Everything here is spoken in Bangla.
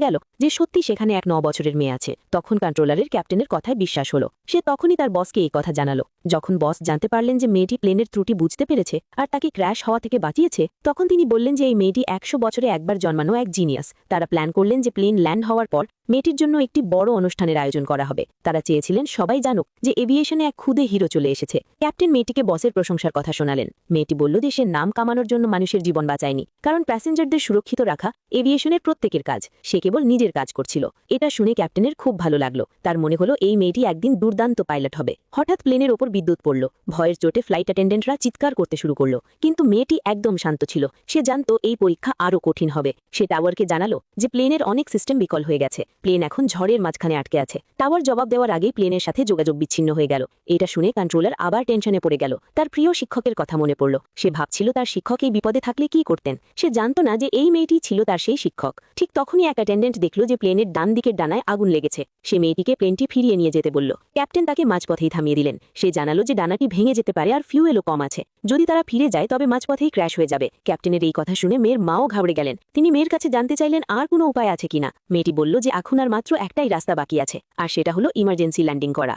গেল যে সত্যি সেখানে এক 9 বছরের মেয়ে আছে। তখন কন্ট্রোলারের ক্যাপ্টেনের কথায় বিশ্বাস হলো। সে তখনই তার বসকে এই কথা জানালো। যখন বস জানতে পারলেন যে মেয়েটি প্লেনের ত্রুটি বুঝতে পেরেছে আর তাকে ক্র্যাশ হওয়া থেকে বাঁচিয়েছে, তখন তিনি বললেন যে এই মেয়েটি 100 বছরে একবার জন্মানো এক জিনিয়াস। তারা প্ল্যান করলেন যে প্লেন ল্যান্ড হওয়ার পর মেয়েটির জন্য একটি বড় অনুষ্ঠানের আয়োজন করা হবে। তারা চেয়েছিলেন সবাই জানুক যে এভিয়েশনে এক খুদে হিরো চলে এসেছে। ক্যাপ্টেন মেয়েটিকে বসের প্রশংসার কথা শোনালেন। মেয়েটি বলল যে সে নাম কামানোর জন্য মানুষের জীবন বাঁচায়নি, কারণ প্যাসেঞ্জারদের সুরক্ষিত রাখা এভিয়েশনের প্রত্যেকের কাজ। সে কেবল নিজের কাজ করছিল। এটা শুনে ক্যাপ্টেনের খুব ভালো লাগলো। তার মনে হলো এই মেয়েটি একদিন দুর্দান্ত পাইলট হবে। হঠাৎ প্লেনের ওপর বিদ্যুৎ পড়ল। ভয়ের চোটে ফ্লাইট অ্যাটেন্ডেন্টরা চিৎকার করতে শুরু করলো, কিন্তু মেয়েটি একদম শান্ত ছিল। সে জানতো এই পরীক্ষা আরও কঠিন হবে। সে টাওয়ারকে জানালো যে প্লেনের অনেক সিস্টেম বিকল হয়ে গেছে, প্লেন এখন ঝড়ের মাঝখানে আটকে আছে। টাওয়ার জবাব দেওয়ার আগেই প্লেনের সাথে যোগাযোগ বিচ্ছিন্ন হয়ে গেল। এটা শুনে কন্ট্রোলার আবার টেনশনে পড়ে গেল। তার প্রিয় শিক্ষকের কথা মনে পড়ল। সে ভাবছিল তার শিক্ষক এই বিপদে থাকলে কি করতেন। সে জানত না যে এই মেয়েটি ছিল তার সেই শিক্ষক। ঠিক তখনই এক অ্যাটেন্ডেন্ট দেখল যে প্লেনের ডান দিকের ডানায় আগুন লেগেছে। সে মেয়েটিকে প্লেনটি ফিরিয়ে নিয়ে যেতে বলল। ক্যাপ্টেন তাকে মাঝপথেই থামিয়ে দিলেন। সে জানালো যে ডানাটি ভেঙে যেতে পারে আর ফিউয়েলও কম আছে। যদি তারা ফিরে যায় তবে মাঝপথেই ক্র্যাশ হয়ে যাবে। ক্যাপ্টেনের এই কথা শুনে মেয়ের মাও ঘাবড়ে গেলেন। তিনি মেয়ের কাছে জানতে চাইলেন আর কোনো উপায় আছে কিনা। মেয়েটি বলল যে এখন আর মাত্র একটাই রাস্তা বাকি আছে, আর সেটা হলো ইমার্জেন্সি ল্যান্ডিং করা।